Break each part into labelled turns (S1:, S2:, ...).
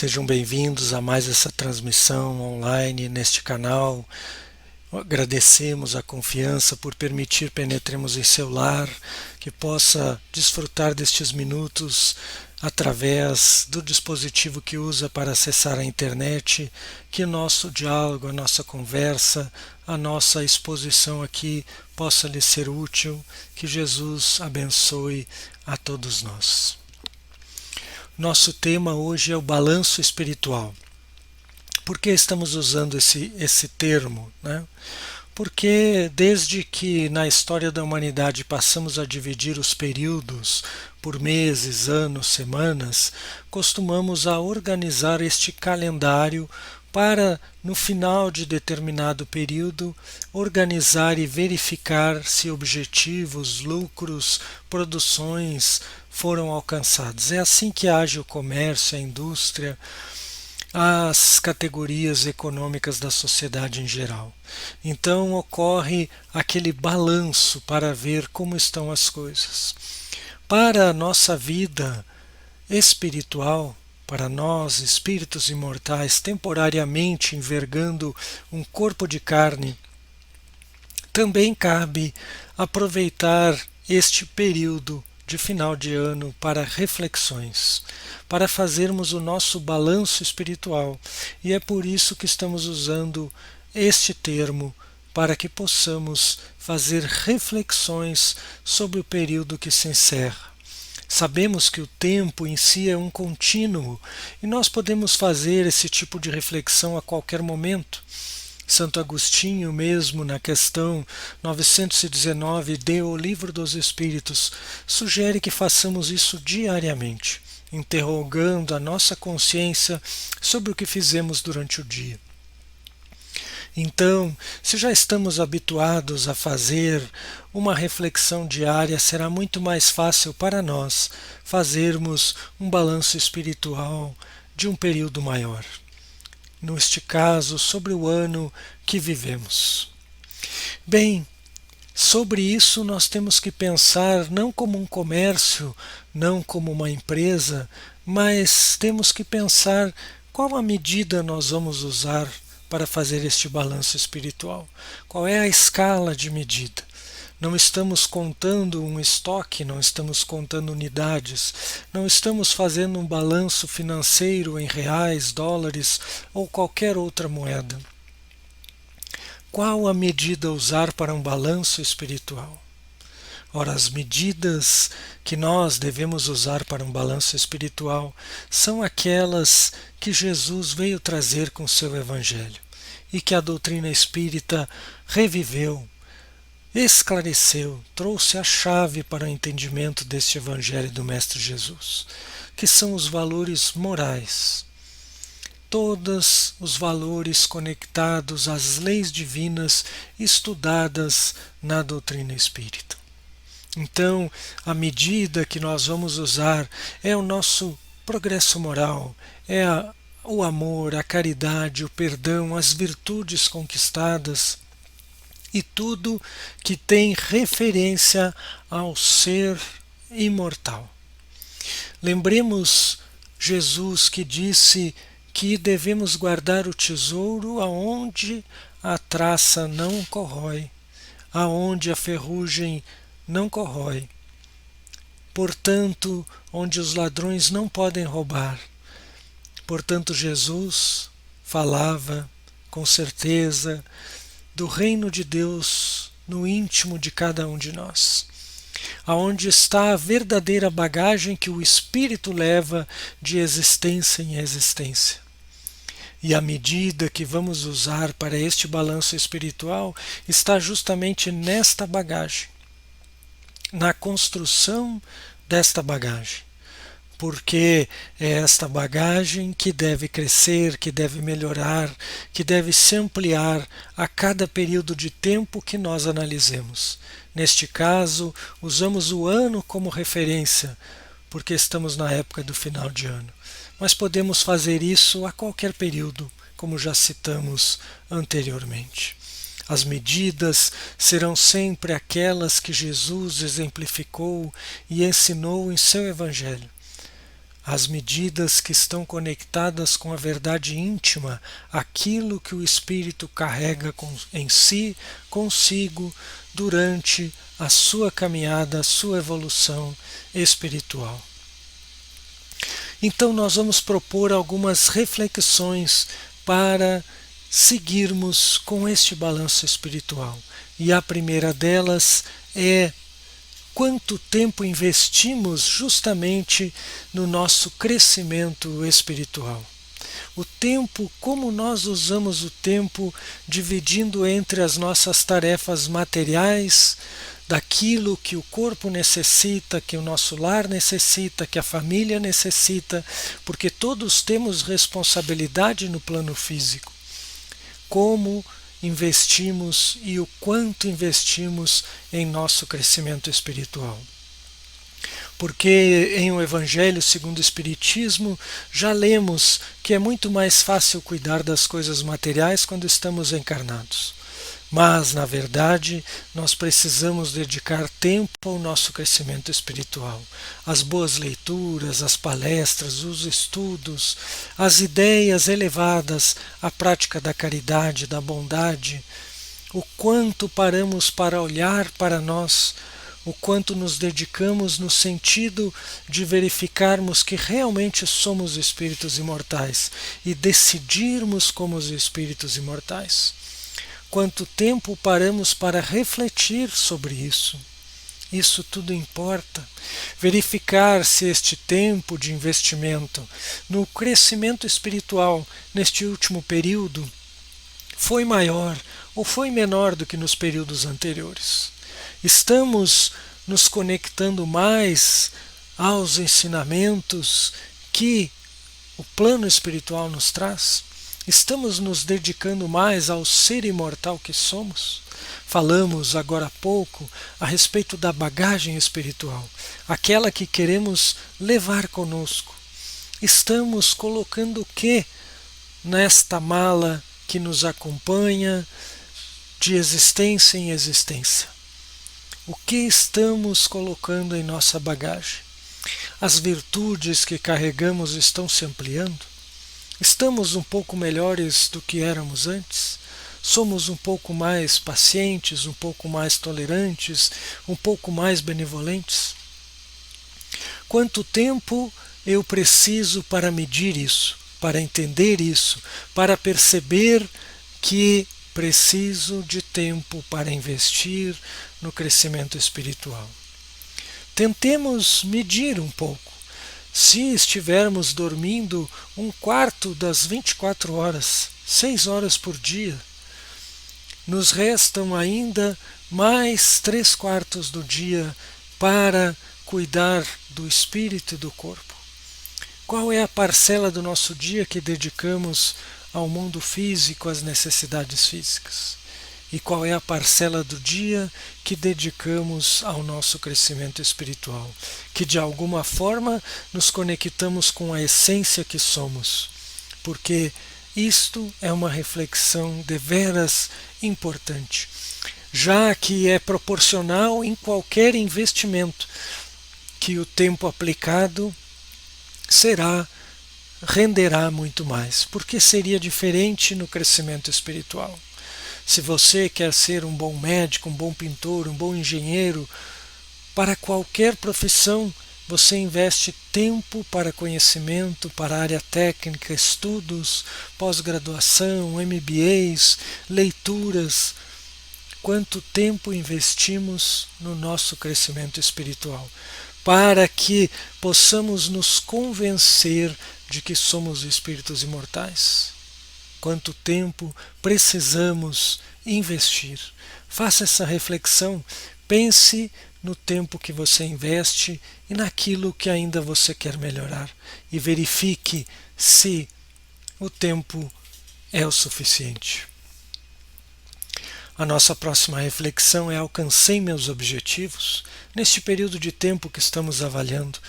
S1: Sejam bem-vindos a mais essa transmissão online neste canal. Agradecemos a confiança por permitir penetremos em seu lar, que possa desfrutar destes minutos através do dispositivo que usa para acessar a internet, que o nosso diálogo, a nossa conversa, a nossa exposição aqui possa lhe ser útil, que Jesus abençoe a todos nós. Nosso tema hoje é o balanço espiritual. Por que estamos usando esse termo, né? Porque desde que na história da humanidade passamos a dividir os períodos por meses, anos, semanas, costumamos a organizar este calendário para, no final de determinado período, organizar e verificar se objetivos, lucros, produções foram alcançados. É assim que age o comércio, a indústria, as categorias econômicas da sociedade em geral. Então ocorre aquele balanço para ver como estão as coisas. Para a nossa vida espiritual, para nós, espíritos imortais, temporariamente envergando um corpo de carne, também cabe aproveitar este período de final de ano para reflexões, para fazermos o nosso balanço espiritual. E é por isso que estamos usando este termo, para que possamos fazer reflexões sobre o período que se encerra. Sabemos que o tempo em si é um contínuo e nós podemos fazer esse tipo de reflexão a qualquer momento. Santo Agostinho, mesmo na questão 919 de O Livro dos Espíritos, sugere que façamos isso diariamente, interrogando a nossa consciência sobre o que fizemos durante o dia. Então, se já estamos habituados a fazer uma reflexão diária, será muito mais fácil para nós fazermos um balanço espiritual de um período maior. Neste caso, sobre o ano que vivemos. Bem, sobre isso nós temos que pensar não como um comércio, não como uma empresa, mas temos que pensar qual a medida nós vamos usar para fazer este balanço espiritual. Qual é a escala de medida? Não estamos contando um estoque, não estamos contando unidades, não estamos fazendo um balanço financeiro em reais, dólares ou qualquer outra moeda. Qual a medida a usar para um balanço espiritual? Ora, as medidas que nós devemos usar para um balanço espiritual são aquelas que Jesus veio trazer com seu Evangelho e que a doutrina espírita reviveu, esclareceu, trouxe a chave para o entendimento deste Evangelho do Mestre Jesus, que são os valores morais. Todos os valores conectados às leis divinas estudadas na doutrina espírita. Então, a medida que nós vamos usar é o nosso progresso moral, é o amor, a caridade, o perdão, as virtudes conquistadas e tudo que tem referência ao ser imortal. Lembremos Jesus que disse que devemos guardar o tesouro aonde a traça não corrói, aonde a ferrugem não corrói. Portanto, onde os ladrões não podem roubar. Portanto, Jesus falava com certeza do reino de Deus no íntimo de cada um de nós, aonde está a verdadeira bagagem que o espírito leva de existência em existência. E a medida que vamos usar para este balanço espiritual está justamente nesta bagagem, na construção desta bagagem. Porque é esta bagagem que deve crescer, que deve melhorar, que deve se ampliar a cada período de tempo que nós analisemos. Neste caso, usamos o ano como referência, porque estamos na época do final de ano. Mas podemos fazer isso a qualquer período, como já citamos anteriormente. As medidas serão sempre aquelas que Jesus exemplificou e ensinou em seu Evangelho. as medidas que estão conectadas com a verdade íntima, aquilo que o espírito carrega em si, consigo, durante a sua caminhada, a sua evolução espiritual. Então nós vamos propor algumas reflexões para seguirmos com este balanço espiritual. E a primeira delas é: quanto tempo investimos justamente no nosso crescimento espiritual? O tempo, como nós usamos o tempo dividindo entre as nossas tarefas materiais, daquilo que o corpo necessita, que o nosso lar necessita, que a família necessita, porque todos temos responsabilidade no plano físico. Como investimos e o quanto investimos em nosso crescimento espiritual? Porque em o Evangelho segundo o Espiritismo já lemos que é muito mais fácil cuidar das coisas materiais quando estamos encarnados. Mas, na verdade, nós precisamos dedicar tempo ao nosso crescimento espiritual. As boas leituras, as palestras, os estudos, as ideias elevadas, a prática da caridade, da bondade, o quanto paramos para olhar para nós, o quanto nos dedicamos no sentido de verificarmos que realmente somos espíritos imortais e decidirmos como os espíritos imortais. Quanto tempo paramos para refletir sobre isso? Isso tudo importa. Verificar se este tempo de investimento no crescimento espiritual neste último período foi maior ou foi menor do que nos períodos anteriores. Estamos nos conectando mais aos ensinamentos que o plano espiritual nos traz? Estamos nos dedicando mais ao ser imortal que somos? Falamos agora há pouco a respeito da bagagem espiritual, aquela que queremos levar conosco. Estamos colocando o que nesta mala que nos acompanha de existência em existência? O que estamos colocando em nossa bagagem? As virtudes que carregamos estão se ampliando? Estamos um pouco melhores do que éramos antes? Somos um pouco mais pacientes, um pouco mais tolerantes, um pouco mais benevolentes? Quanto tempo eu preciso para medir isso, para entender isso, para perceber que preciso de tempo para investir no crescimento espiritual? Tentemos medir um pouco. Se estivermos dormindo um quarto das 24 horas, 6 horas por dia, nos restam ainda mais 3/4 do dia para cuidar do espírito e do corpo. Qual é a parcela do nosso dia que dedicamos ao mundo físico, às necessidades físicas? E qual é a parcela do dia que dedicamos ao nosso crescimento espiritual? Que de alguma forma nos conectamos com a essência que somos. Porque isto é uma reflexão deveras importante, já que é proporcional em qualquer investimento, que o tempo aplicado renderá muito mais. Por que seria diferente no crescimento espiritual? Se você quer ser um bom médico, um bom pintor, um bom engenheiro, para qualquer profissão, você investe tempo para conhecimento, para área técnica, estudos, pós-graduação, MBAs, leituras. Quanto tempo investimos no nosso crescimento espiritual? Para que possamos nos convencer de que somos espíritos imortais? Quanto tempo precisamos investir? Faça essa reflexão, pense no tempo que você investe e naquilo que ainda você quer melhorar e verifique se o tempo é o suficiente. A nossa próxima reflexão é: alcancei meus objetivos? Neste período de tempo que estamos avaliando.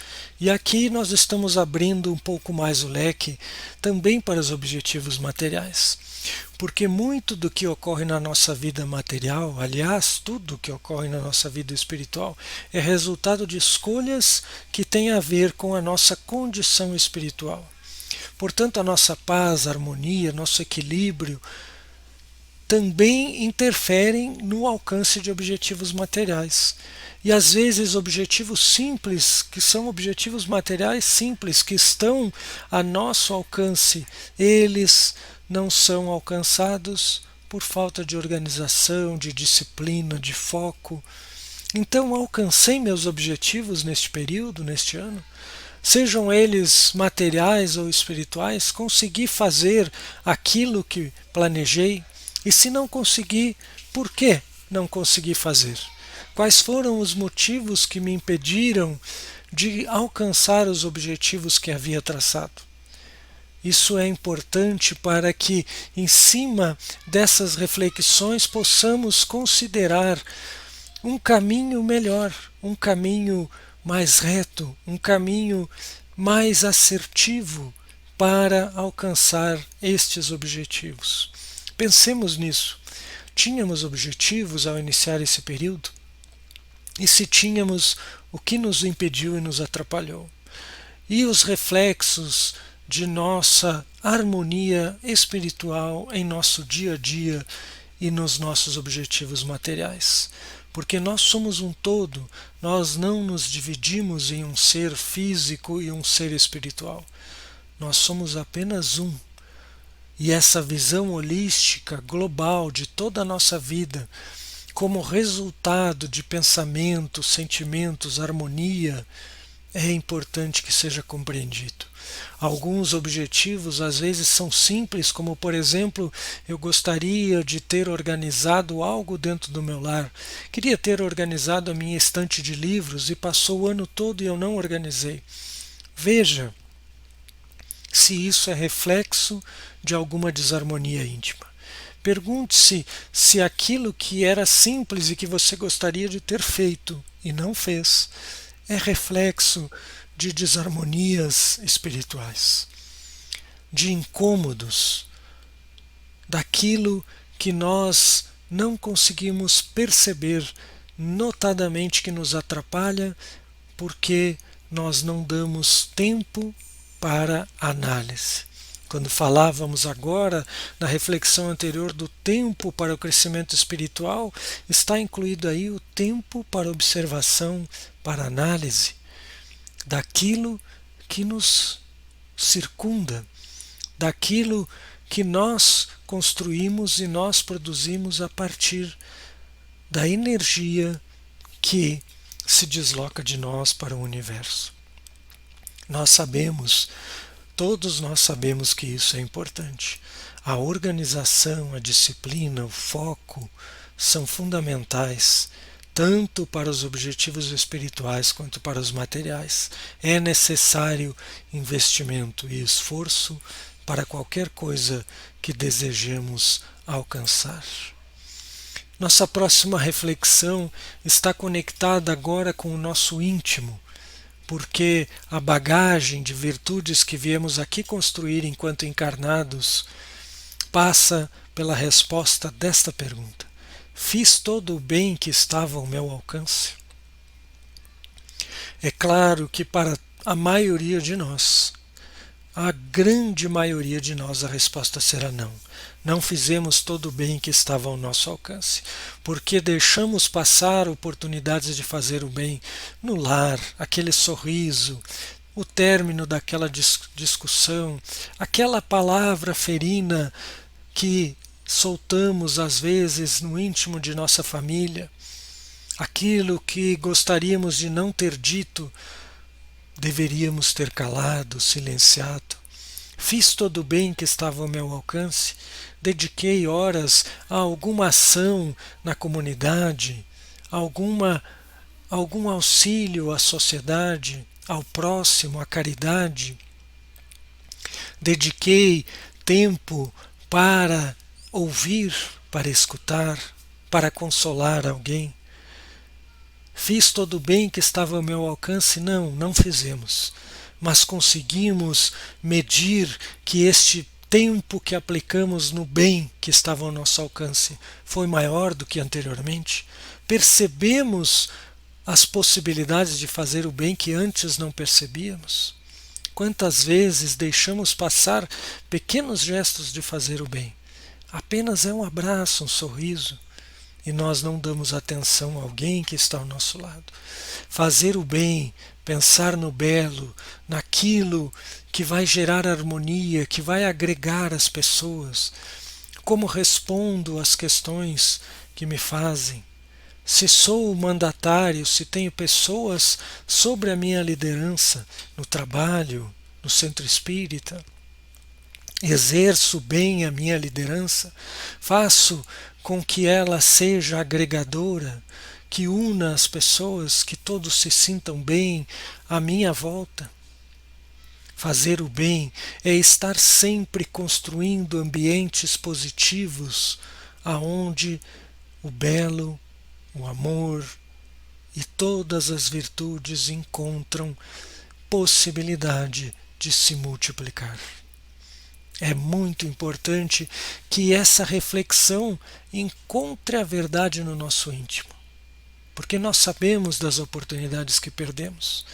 S1: E aqui nós estamos abrindo um pouco mais o leque também para os objetivos materiais. Porque muito do que ocorre na nossa vida material, aliás, tudo que ocorre na nossa vida espiritual, é resultado de escolhas que têm a ver com a nossa condição espiritual. Portanto, a nossa paz, harmonia, nosso equilíbrio também interferem no alcance de objetivos materiais. E às vezes objetivos simples, que são objetivos materiais simples, que estão a nosso alcance, eles não são alcançados por falta de organização, de disciplina, de foco. Então, alcancei meus objetivos neste período, neste ano? Sejam eles materiais ou espirituais, consegui fazer aquilo que planejei? E se não consegui, por que não consegui fazer? Quais foram os motivos que me impediram de alcançar os objetivos que havia traçado? Isso é importante para que, em cima dessas reflexões, possamos considerar um caminho melhor, um caminho mais reto, um caminho mais assertivo para alcançar estes objetivos. Pensemos nisso. Tínhamos objetivos ao iniciar esse período? E se tínhamos, o que nos impediu e nos atrapalhou? E os reflexos de nossa harmonia espiritual em nosso dia a dia e nos nossos objetivos materiais. Porque nós somos um todo, nós não nos dividimos em um ser físico e um ser espiritual. Nós somos apenas um. E essa visão holística, global de toda a nossa vida, como resultado de pensamentos, sentimentos, harmonia, é importante que seja compreendido. Alguns objetivos às vezes são simples, como por exemplo, eu gostaria de ter organizado algo dentro do meu lar. Queria ter organizado a minha estante de livros e passou o ano todo e eu não organizei. Veja se isso é reflexo de alguma desarmonia íntima. Pergunte-se se aquilo que era simples e que você gostaria de ter feito e não fez é reflexo de desarmonias espirituais, de incômodos, daquilo que nós não conseguimos perceber, notadamente que nos atrapalha porque nós não damos tempo para análise. Quando falávamos agora na reflexão anterior do tempo para o crescimento espiritual, está incluído aí o tempo para observação, para análise daquilo que nos circunda, daquilo que nós construímos e nós produzimos a partir da energia que se desloca de nós para o universo. Nós sabemos, todos nós sabemos que isso é importante. A organização, a disciplina, o foco são fundamentais, tanto para os objetivos espirituais quanto para os materiais. É necessário investimento e esforço para qualquer coisa que desejemos alcançar. Nossa próxima reflexão está conectada agora com o nosso íntimo, porque a bagagem de virtudes que viemos aqui construir enquanto encarnados passa pela resposta desta pergunta: fiz todo o bem que estava ao meu alcance? É claro que para a maioria de nós, a grande maioria de nós, a resposta será não. Não fizemos todo o bem que estava ao nosso alcance, porque deixamos passar oportunidades de fazer o bem no lar, aquele sorriso, o término daquela discussão, aquela palavra ferina que soltamos às vezes no íntimo de nossa família, aquilo que gostaríamos de não ter dito, deveríamos ter calado, silenciado. Fiz todo o bem que estava ao meu alcance, dediquei horas a alguma ação na comunidade, algum auxílio à sociedade, ao próximo, à caridade. Dediquei tempo para ouvir, para escutar, para consolar alguém. Fiz todo o bem que estava ao meu alcance? Não, não fizemos. Mas conseguimos medir que este tempo que aplicamos no bem que estava ao nosso alcance foi maior do que anteriormente? Percebemos as possibilidades de fazer o bem que antes não percebíamos? Quantas vezes deixamos passar pequenos gestos de fazer o bem? Apenas é um abraço, um sorriso, e nós não damos atenção a alguém que está ao nosso lado. Fazer o bem, pensar no belo, naquilo que vai gerar harmonia, que vai agregar as pessoas. Como respondo às questões que me fazem? Se sou mandatário, se tenho pessoas sobre a minha liderança no trabalho, no centro espírita, exerço bem a minha liderança, faço com que ela seja agregadora, que una as pessoas, que todos se sintam bem à minha volta. Fazer o bem é estar sempre construindo ambientes positivos, aonde o belo, o amor e todas as virtudes encontram possibilidade de se multiplicar. É muito importante que essa reflexão encontre a verdade no nosso íntimo, porque nós sabemos das oportunidades que perdemos,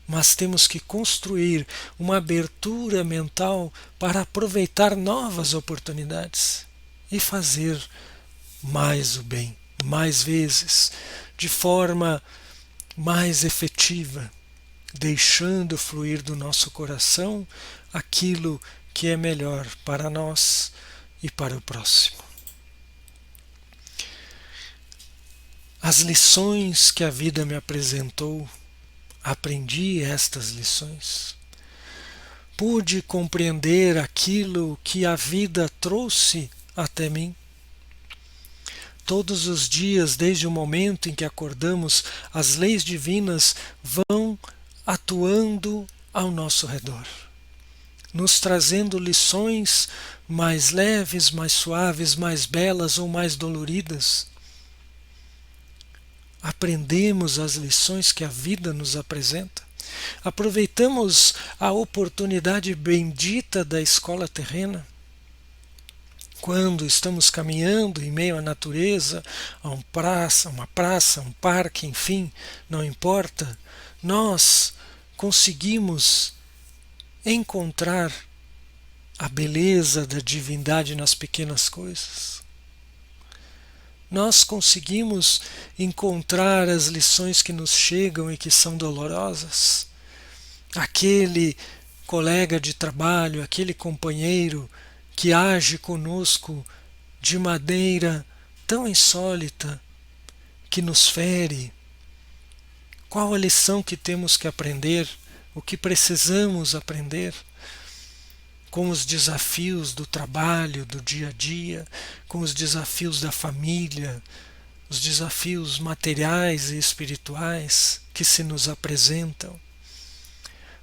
S1: mas temos que construir uma abertura mental para aproveitar novas oportunidades e fazer mais o bem, mais vezes, de forma mais efetiva, deixando fluir do nosso coração aquilo que é melhor para nós e para o próximo. As lições que a vida me apresentou, aprendi estas lições. Pude compreender aquilo que a vida trouxe até mim. Todos os dias, desde o momento em que acordamos, as leis divinas vão atuando ao nosso redor, nos trazendo lições mais leves, mais suaves, mais belas ou mais doloridas. Aprendemos as lições que a vida nos apresenta. Aproveitamos a oportunidade bendita da escola terrena. Quando estamos caminhando em meio à natureza, a uma praça, um parque, enfim, não importa, nós conseguimos encontrar a beleza da divindade nas pequenas coisas. Nós conseguimos encontrar as lições que nos chegam e que são dolorosas. Aquele colega de trabalho, aquele companheiro que age conosco de maneira tão insólita, que nos fere. Qual a lição que temos que aprender? O que precisamos aprender? Com os desafios do trabalho, do dia a dia, com os desafios da família, os desafios materiais e espirituais que se nos apresentam.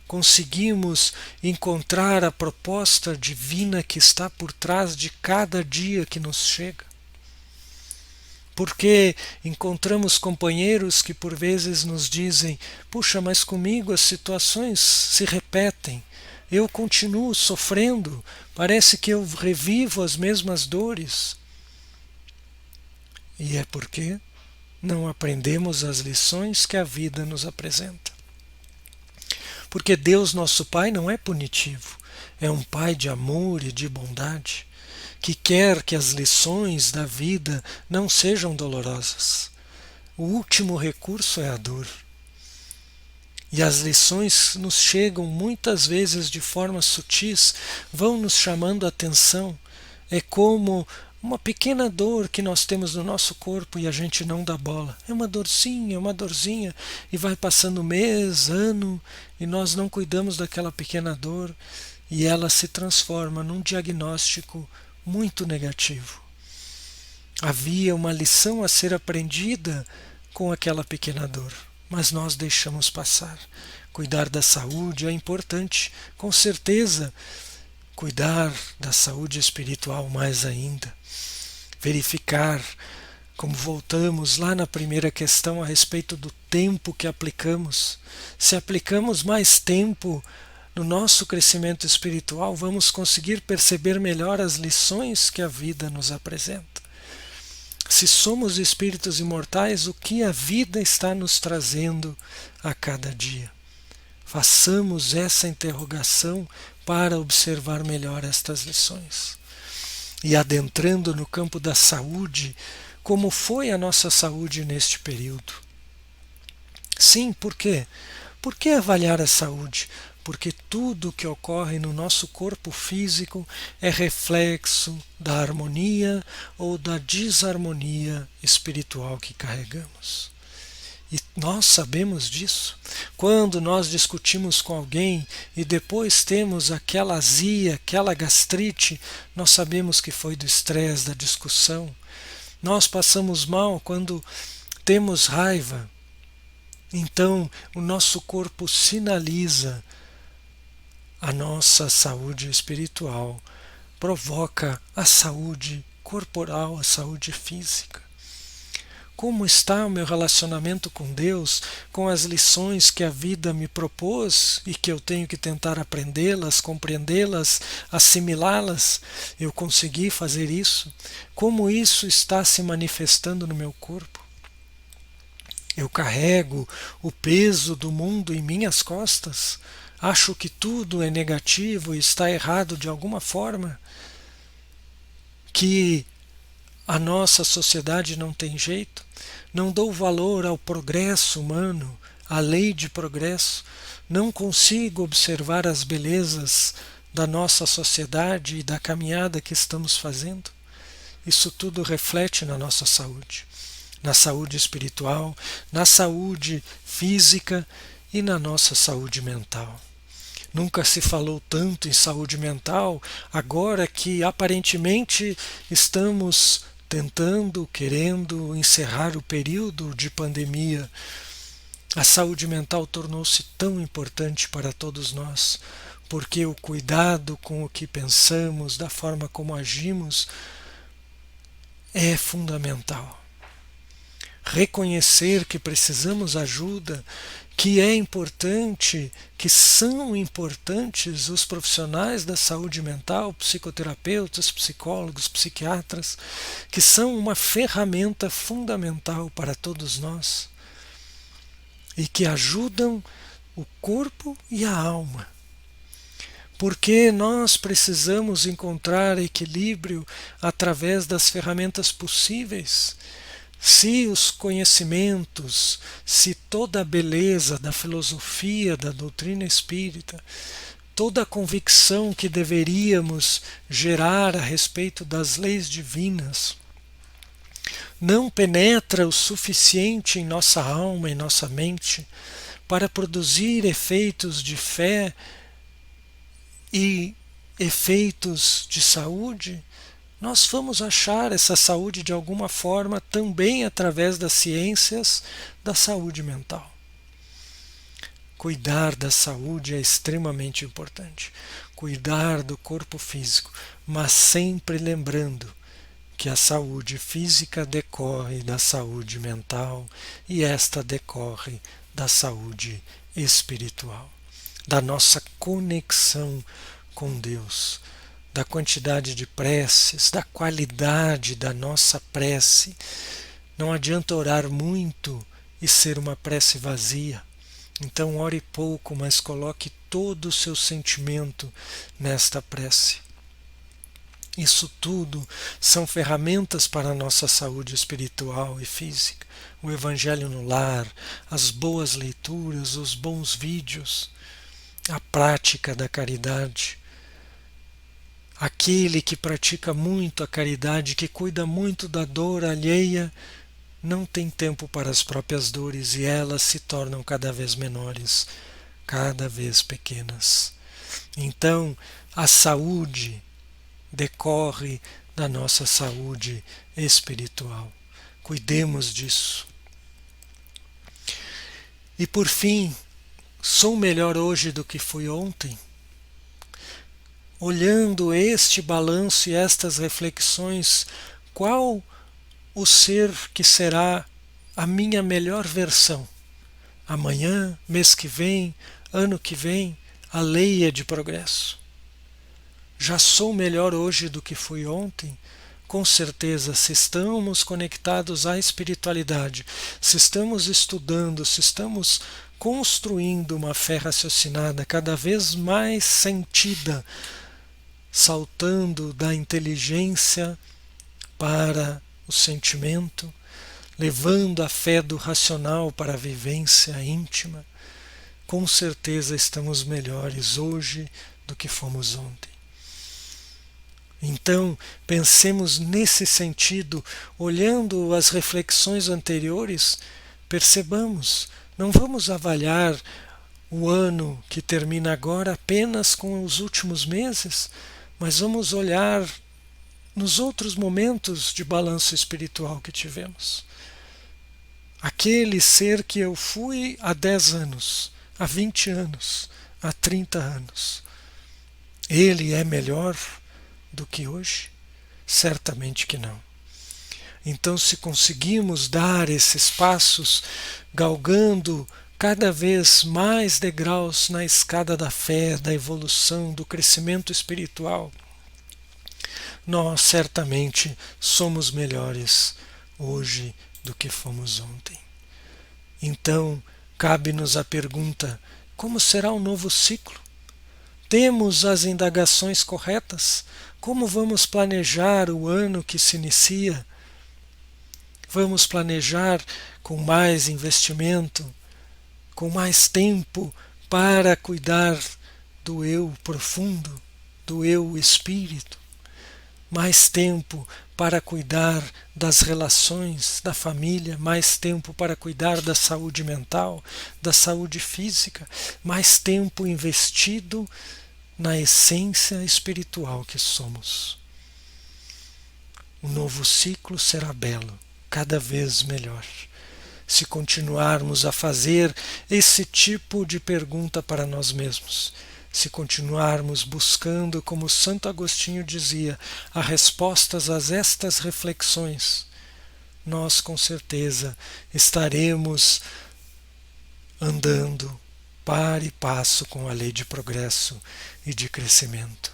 S1: Conseguimos encontrar a proposta divina que está por trás de cada dia que nos chega. Porque encontramos companheiros que por vezes nos dizem: puxa, mas comigo as situações se repetem. Eu continuo sofrendo, parece que eu revivo as mesmas dores. E é porque não aprendemos as lições que a vida nos apresenta. Porque Deus, nosso Pai, não é punitivo, é um Pai de amor e de bondade, que quer que as lições da vida não sejam dolorosas. O último recurso é a dor. E as lições nos chegam muitas vezes de formas sutis, vão nos chamando a atenção. É como uma pequena dor que nós temos no nosso corpo e a gente não dá bola. É uma dorzinha, e vai passando mês, ano, e nós não cuidamos daquela pequena dor, e ela se transforma num diagnóstico muito negativo. Havia uma lição a ser aprendida com aquela pequena dor, mas nós deixamos passar. Cuidar da saúde é importante, com certeza. Cuidar da saúde espiritual mais ainda. Verificar, como voltamos lá na primeira questão a respeito do tempo que aplicamos. Se aplicamos mais tempo no nosso crescimento espiritual, vamos conseguir perceber melhor as lições que a vida nos apresenta. Se somos espíritos imortais, o que a vida está nos trazendo a cada dia? Façamos essa interrogação para observar melhor estas lições. E adentrando no campo da saúde, como foi a nossa saúde neste período? Sim, por quê? Por que avaliar a saúde? Porque tudo o que ocorre no nosso corpo físico é reflexo da harmonia ou da desarmonia espiritual que carregamos. E nós sabemos disso. Quando nós discutimos com alguém e depois temos aquela azia, aquela gastrite, nós sabemos que foi do estresse, da discussão. Nós passamos mal quando temos raiva. Então, o nosso corpo sinaliza a nossa saúde espiritual, provoca a saúde corporal, a saúde física. Como está o meu relacionamento com Deus, com as lições que a vida me propôs e que eu tenho que tentar aprendê-las, compreendê-las, assimilá-las? Eu consegui fazer isso? Como isso está se manifestando no meu corpo? Eu carrego o peso do mundo em minhas costas? Acho que tudo é negativo e está errado de alguma forma? Que a nossa sociedade não tem jeito? Não dou valor ao progresso humano, à lei de progresso? Não consigo observar as belezas da nossa sociedade e da caminhada que estamos fazendo? Isso tudo reflete na nossa saúde. Na saúde espiritual, na saúde física e na nossa saúde mental. Nunca se falou tanto em saúde mental, agora que aparentemente estamos querendo encerrar o período de pandemia. A saúde mental tornou-se tão importante para todos nós, porque o cuidado com o que pensamos, da forma como agimos, é fundamental. Reconhecer que precisamos ajuda, que é importante, que são importantes os profissionais da saúde mental, psicoterapeutas, psicólogos, psiquiatras, que são uma ferramenta fundamental para todos nós e que ajudam o corpo e a alma. Porque nós precisamos encontrar equilíbrio através das ferramentas possíveis. Se os conhecimentos, se toda a beleza da filosofia, da doutrina espírita, toda a convicção que deveríamos gerar a respeito das leis divinas, não penetra o suficiente em nossa alma, em nossa mente, para produzir efeitos de fé e efeitos de saúde, nós vamos achar essa saúde de alguma forma também através das ciências da saúde mental. Cuidar da saúde é extremamente importante. Cuidar do corpo físico, mas sempre lembrando que a saúde física decorre da saúde mental e esta decorre da saúde espiritual, da nossa conexão com Deus, da quantidade de preces, da qualidade da nossa prece. Não adianta orar muito e ser uma prece vazia. Então ore pouco, mas coloque todo o seu sentimento nesta prece. Isso tudo são ferramentas para a nossa saúde espiritual e física. O Evangelho no lar, as boas leituras, os bons vídeos, a prática da caridade. Aquele que pratica muito a caridade, que cuida muito da dor alheia, não tem tempo para as próprias dores e elas se tornam cada vez menores, cada vez pequenas. Então, a saúde decorre da nossa saúde espiritual. Cuidemos disso. E por fim, sou melhor hoje do que fui ontem? Olhando este balanço e estas reflexões, qual o ser que será a minha melhor versão? Amanhã, mês que vem, ano que vem, A lei é de progresso. Já sou melhor hoje do que fui ontem? Com certeza, se estamos conectados à espiritualidade, se estamos estudando, se estamos construindo uma fé raciocinada cada vez mais sentida, saltando da inteligência para o sentimento, levando a fé do racional para a vivência íntima, com certeza estamos melhores hoje do que fomos ontem. Então, pensemos nesse sentido, olhando as reflexões anteriores, percebamos, não vamos avaliar o ano que termina agora apenas com os últimos meses, mas vamos olhar nos outros momentos de balanço espiritual que tivemos. Aquele ser que eu fui há 10 anos, há 20 anos, há 30 anos, ele é melhor do que hoje? Certamente que não. Então, se conseguimos dar esses passos, galgando cada vez mais degraus na escada da fé, da evolução, do crescimento espiritual, nós certamente somos melhores hoje do que fomos ontem. Então, cabe-nos a pergunta: como será o novo ciclo? Temos as indagações corretas? Como vamos planejar o ano que se inicia? Vamos planejar com mais investimento, com mais tempo para cuidar do eu profundo, do eu espírito? Mais tempo para cuidar das relações da família, mais tempo para cuidar da saúde mental, da saúde física, mais tempo investido na essência espiritual que somos. O novo ciclo será belo, cada vez melhor, se continuarmos a fazer esse tipo de pergunta para nós mesmos, se continuarmos buscando, como Santo Agostinho dizia, as respostas a estas reflexões, nós com certeza estaremos andando par e passo com a lei de progresso e de crescimento.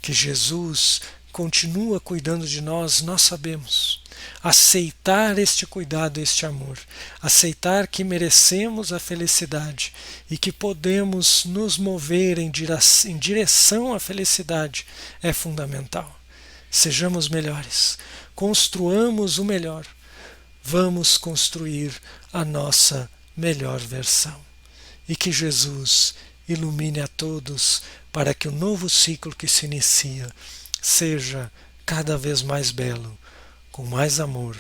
S1: Que Jesus continua cuidando de nós, nós sabemos. Aceitar este cuidado, este amor, aceitar que merecemos a felicidade e que podemos nos mover em direção à felicidade é fundamental. Sejamos melhores, construamos o melhor, vamos construir a nossa melhor versão. E que Jesus ilumine a todos para que o novo ciclo que se inicia seja cada vez mais belo, com mais amor,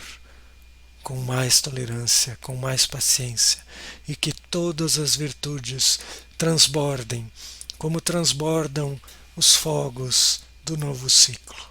S1: com mais tolerância, com mais paciência, e que todas as virtudes transbordem, como transbordam os fogos do novo ciclo.